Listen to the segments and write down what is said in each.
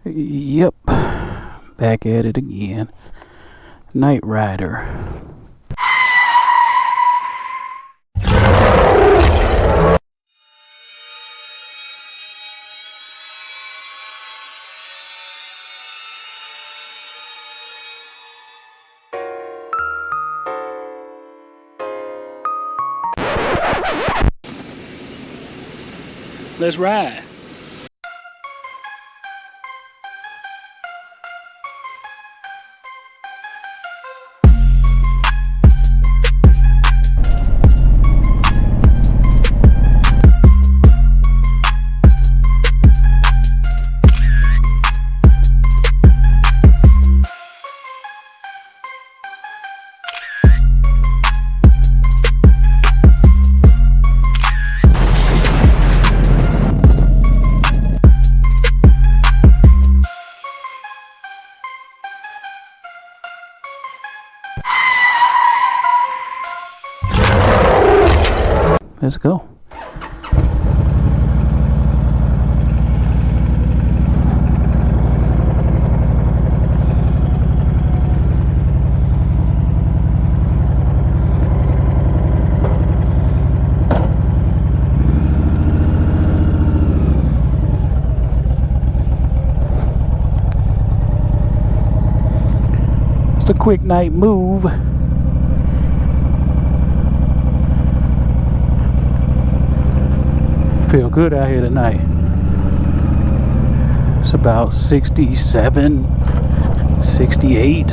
Yep, back at it again. Night Rider. Let's ride. Let's go. It's a quick night move. Feel good out here tonight. It's about 67, 68.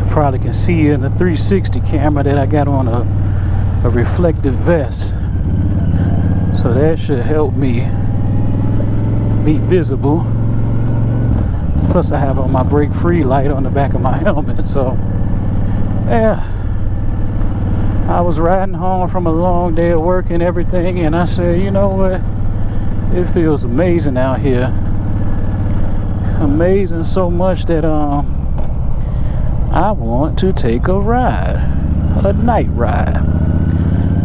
Probably can see in the 360 camera that I got on a reflective vest, so that should help me be visible. Plus I have on my brake free light on the back of my helmet, so yeah. I was riding home from a long day of work and everything, and I said, you know what, it feels amazing out here. Amazing so much that I want to take a ride, a night ride.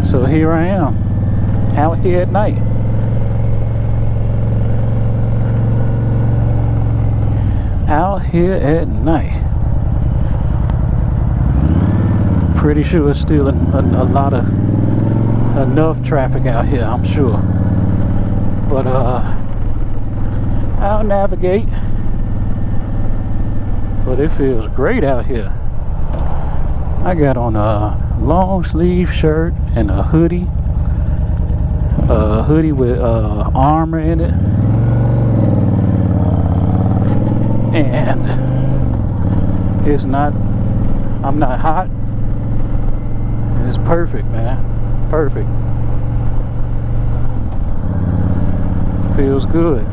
So here I am, out here at night. Out here at night. Pretty sure it's still enough traffic out here, I'm sure. But I'll navigate. But it feels great out here. I got on a long sleeve shirt and a hoodie. A hoodie with armor in it. And I'm not hot. It's perfect, man. Perfect. Feels good.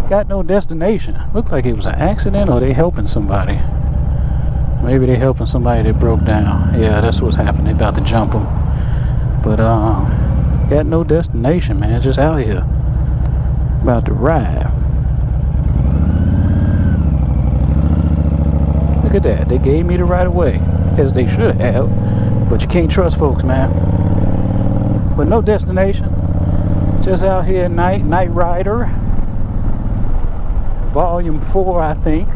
Got no destination. Looked like it was an accident, or they helping somebody. Maybe they helping somebody that broke down. Yeah, that's what's happening. They about to jump them. But got no destination, man. Just out here, about to ride. Look at that. They gave me the right of way, as they should have. But you can't trust folks, man. But no destination. Just out here at night. Night Rider. Volume 4, I think.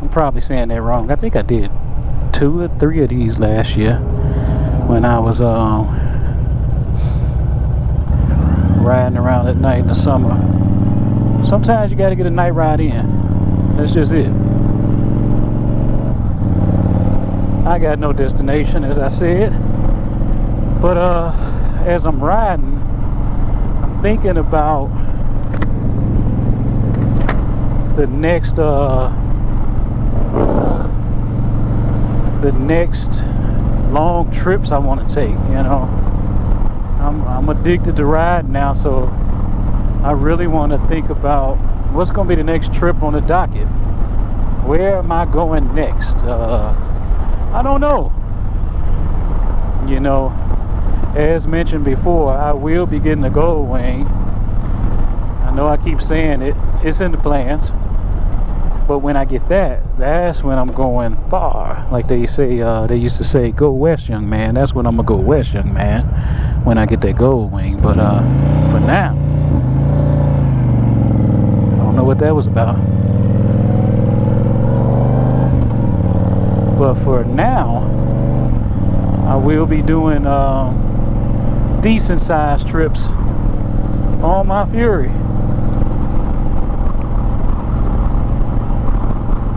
I'm probably saying that wrong. I think I did 2 or 3 of these last year when I was riding around at night in the summer. Sometimes you got to get a night ride in. That's just it. I got no destination, as I said. But as I'm riding, I'm thinking about the next long trips I want to take. You know, I'm addicted to riding now, so I really want to think about what's going to be the next trip on the docket. Where am I going next? I don't know. You know, as mentioned before, I will be getting a Gold Wing. I know I keep saying it. It's in the plans. But when I get that, that's when I'm going far. Like they say, they used to say, go west, young man. That's when I'm gonna go west, young man, when I get that gold wing. But for now, I don't know what that was about. But for now, I will be doing decent sized trips on my Fury.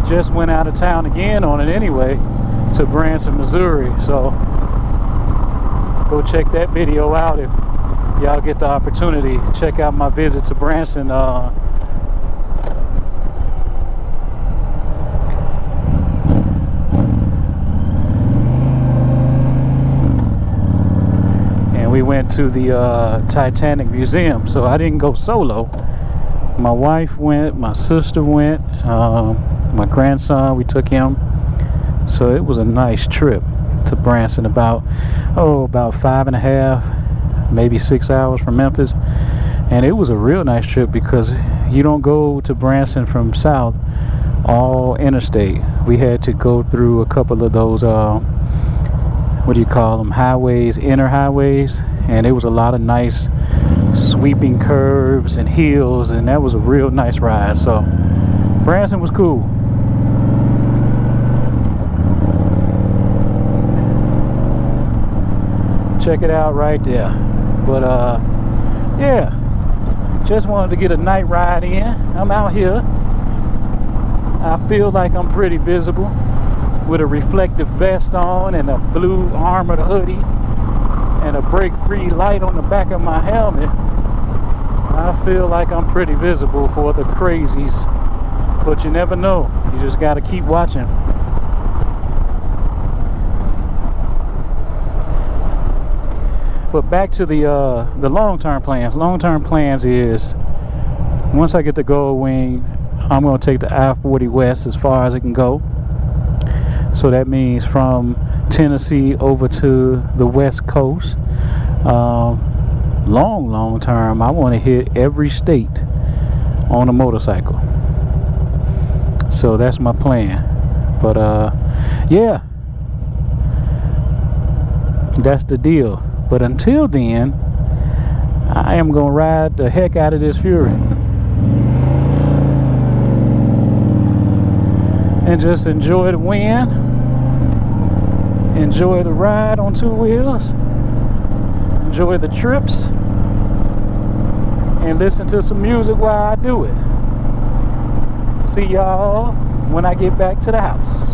Just went out of town again on it anyway, to Branson, Missouri. So go check that video out if y'all get the opportunity. Check out my visit to Branson. And we went to the Titanic Museum. So I didn't go solo. My wife went, my sister went, my grandson, we took him. So it was a nice trip to Branson, about 5.5, maybe 6 hours from Memphis. And it was a real nice trip because you don't go to Branson from south all interstate. We had to go through a couple of those what do you call them, highways, inner highways, and it was a lot of nice sweeping curves and hills, and that was a real nice ride. So Branson was cool. Check it out right there. But yeah, just wanted to get a night ride in. I'm out here. I feel like I'm pretty visible with a reflective vest on and a blue armored hoodie and a break-free light on the back of my helmet. I feel like I'm pretty visible for the crazies, but you never know. You just got to keep watching. But back to the long-term plans. Long-term plans is, once I get the gold wing, I'm going to take the I-40 west as far as it can go. So that means from Tennessee over to the West Coast. Long term, I want to hit every state on a motorcycle. So that's my plan. But yeah, that's the deal. But until then, I am gonna ride the heck out of this Fury and just enjoy the wind, enjoy the ride on two wheels, enjoy the trips, and listen to some music while I do it. See y'all when I get back to the house.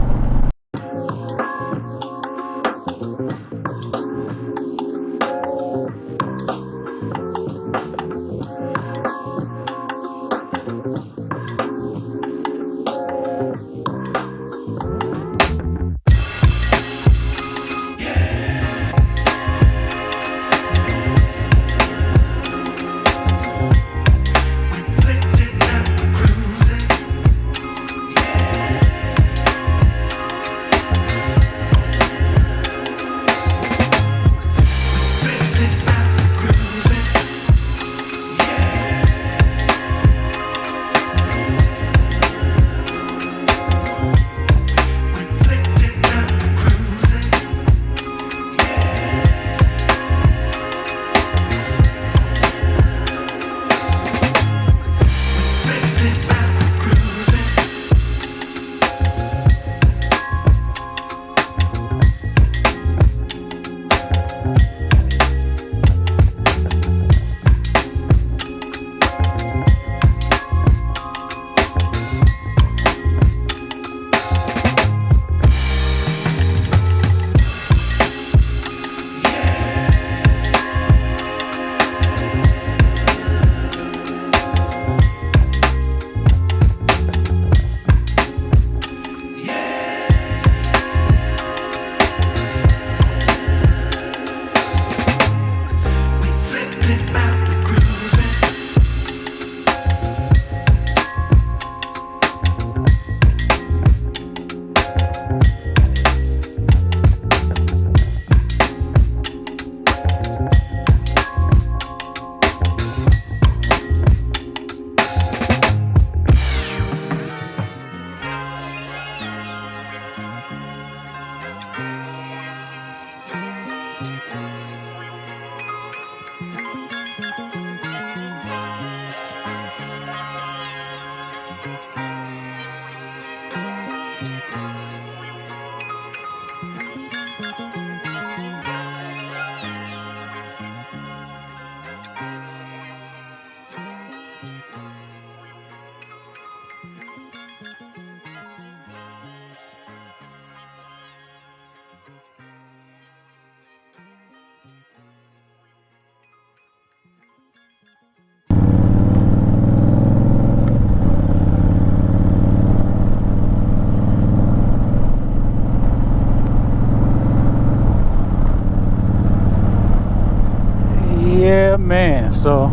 Yeah, man. So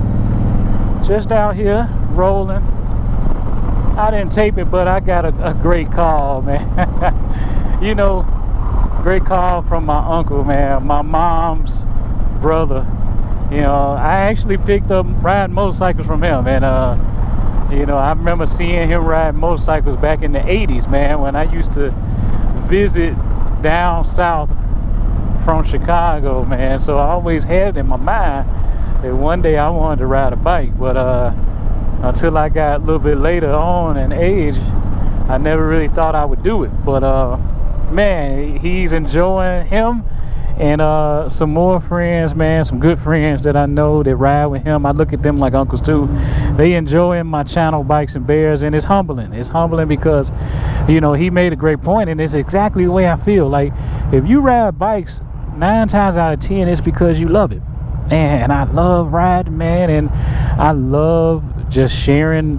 just out here rolling. I didn't tape it, but I got a great call, man. You know, great call from my uncle, man, my mom's brother. You know, I actually picked up riding motorcycles from him, and you know, I remember seeing him ride motorcycles back in the 80s, man, when I used to visit down south from Chicago, man. So I always had it in my mind that one day I wanted to ride a bike, but until I got a little bit later on in age, I never really thought I would do it. But man, he's enjoying him and some more friends, man, some good friends that I know that ride with him. I look at them like uncles too. They enjoying my channel, Bikes and Bears, and it's humbling. It's humbling because, you know, he made a great point, and it's exactly the way I feel. Like, if you ride bikes, 9 times out of 10 it's because you love it. And I love riding, man, and I love just sharing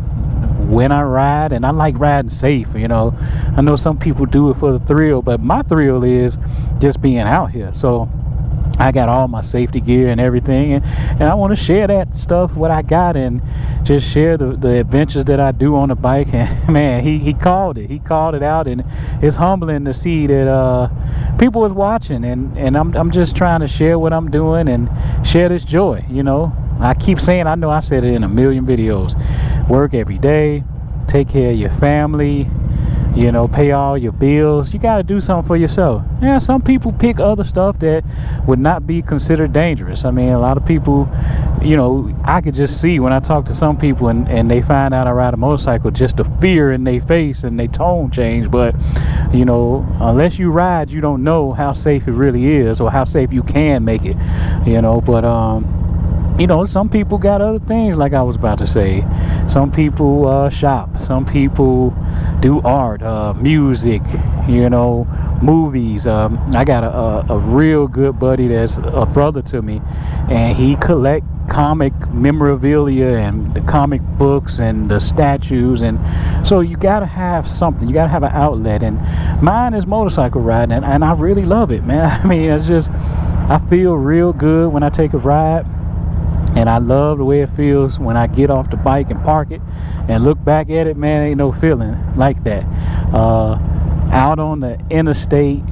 when I ride, and I like riding safe. You know, I know some people do it for the thrill, but my thrill is just being out here. So I got all my safety gear and everything, and I want to share that stuff, what I got, and just share the adventures that I do on the bike. And man, he called it out, and it's humbling to see that people is watching, and I'm just trying to share what I'm doing and share this joy. You know, I keep saying, I know I said it in a million videos, work every day, take care of your family, you know, pay all your bills. You got to do something for yourself. Yeah, some people pick other stuff that would not be considered dangerous. I mean, a lot of people, you know, I could just see when I talk to some people and they find out I ride a motorcycle, just the fear in their face and their tone change. But, you know, unless you ride, you don't know how safe it really is or how safe you can make it, you know. But you know, some people got other things, like I was about to say. Some people shop. Some people do art, music, you know, movies. I got a real good buddy that's a brother to me, and he collect comic memorabilia and the comic books and the statues. And so you got to have something. You got to have an outlet. And mine is motorcycle riding, and I really love it, man. I mean, it's just, I feel real good when I take a ride. And I love the way it feels when I get off the bike and park it and look back at it, man. Ain't no feeling like that. Out on the interstate,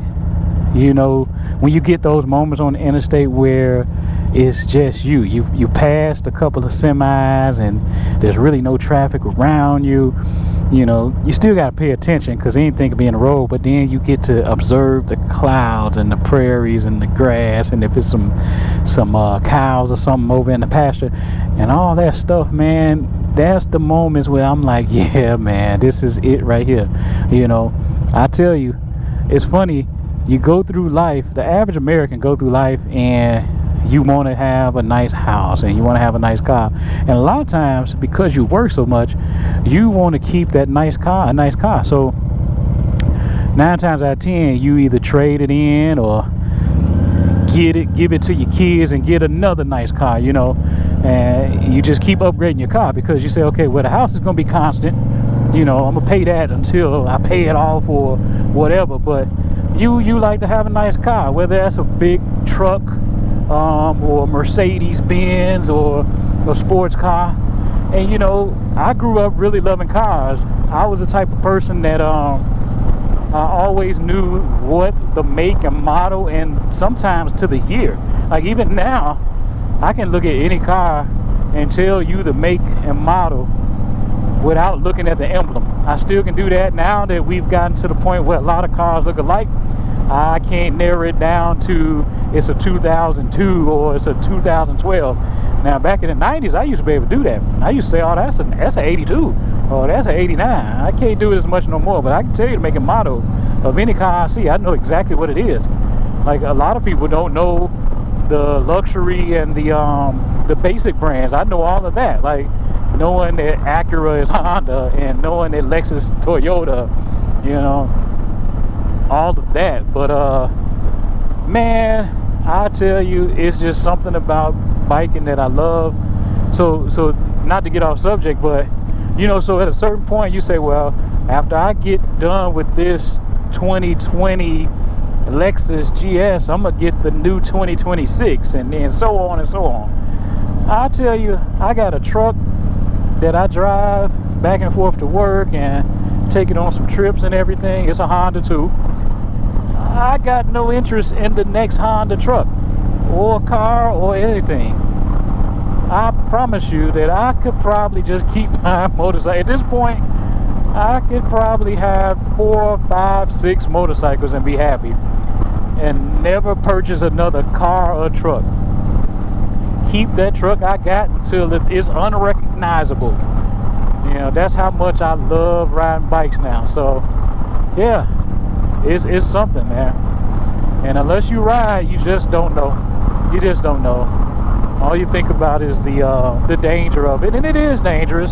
you know, when you get those moments on the interstate where it's just you passed a couple of semis and there's really no traffic around you. You know, you still got to pay attention because anything can be in the road, but then you get to observe the clouds and the prairies and the grass, and if it's some cows or something over in the pasture and all that stuff, man. That's the moments where I'm like, yeah, man, this is it right here. You know, I tell you, it's funny. You go through life, the average American go through life, and you want to have a nice house and you want to have a nice car, and a lot of times because you work so much, you want to keep that nice car a nice car. So 9 times out of 10 you either trade it in or give it to your kids and get another nice car, you know, and you just keep upgrading your car because you say, okay, well, the house is going to be constant, you know, I'm gonna pay that until I pay it off or whatever. But you like to have a nice car, whether that's a big truck or Mercedes Benz or a sports car. And you know, I grew up really loving cars. I was the type of person that I always knew what the make and model, and sometimes to the year. Like even now, I can look at any car and tell you the make and model without looking at the emblem. I still can do that now that we've gotten to the point where a lot of cars look alike. I can't narrow it down to it's a 2002 or it's a 2012. Now back in the 90s, I used to be able to do that. I used to say, oh, that's an 82 or that's an 89. I can't do it as much no more, but I can tell you to make a model of any car I see. I know exactly what it is. Like a lot of people don't know the luxury and the basic brands. I know all of that. Like knowing that Acura is Honda and knowing that Lexus Toyota, you know, all of that. But man, I tell you, it's just something about biking that I love. So not to get off subject, but you know, so at a certain point you say, well, after I get done with this 2020 Lexus GS, I'm gonna get the new 2026, and so on and so on. I tell you, I got a truck that I drive back and forth to work and take it on some trips and everything. It's a Honda too. I got no interest in the next Honda truck or car or anything. I promise you that I could probably just keep my motorcycle. At this point, I could probably have 4, 5, 6 motorcycles and be happy, and never purchase another car or truck. Keep that truck I got until it is unrecognizable. You know, that's how much I love riding bikes now. So yeah, it's something, man. And unless you ride, you just don't know. You just don't know. All you think about is the danger of it, and it is dangerous,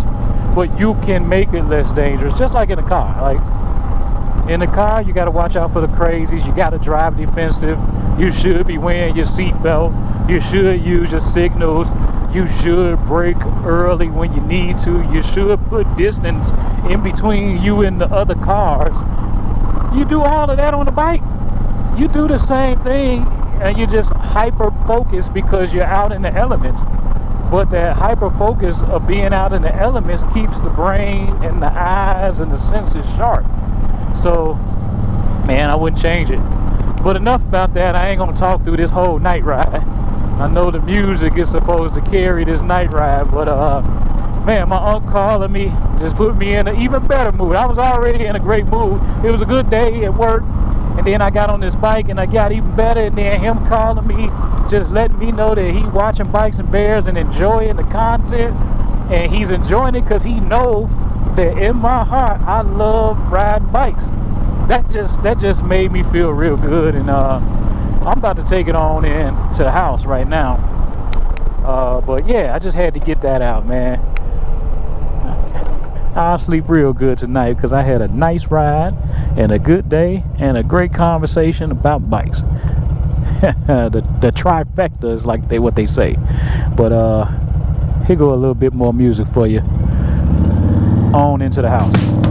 but you can make it less dangerous, just like in a car. Like in a car, you got to watch out for the crazies. You got to drive defensive. You should be wearing your seatbelt. You should use your signals. You should brake early when you need to. You should put distance in between you and the other cars. You do all of that on the bike. You do the same thing, and you just hyper focus because you're out in the elements. But that hyper focus of being out in the elements keeps the brain and the eyes and the senses sharp. So, man, I wouldn't change it. But enough about that. I ain't gonna talk through this whole night ride. I know the music is supposed to carry this night ride, but man, my uncle calling me just put me in an even better mood. I was already in a great mood. It was a good day at work, and then I got on this bike and I got even better, and then him calling me just letting me know that he watching Bikes and Bears and enjoying the content, and he's enjoying it because he know that in my heart I love riding bikes. That just made me feel real good, and I'm about to take it on in to the house right now. But yeah, I just had to get that out, man. I'll sleep real good tonight because I had a nice ride and a good day and a great conversation about bikes. the trifecta is like what they say. But here go a little bit more music for you on into the house.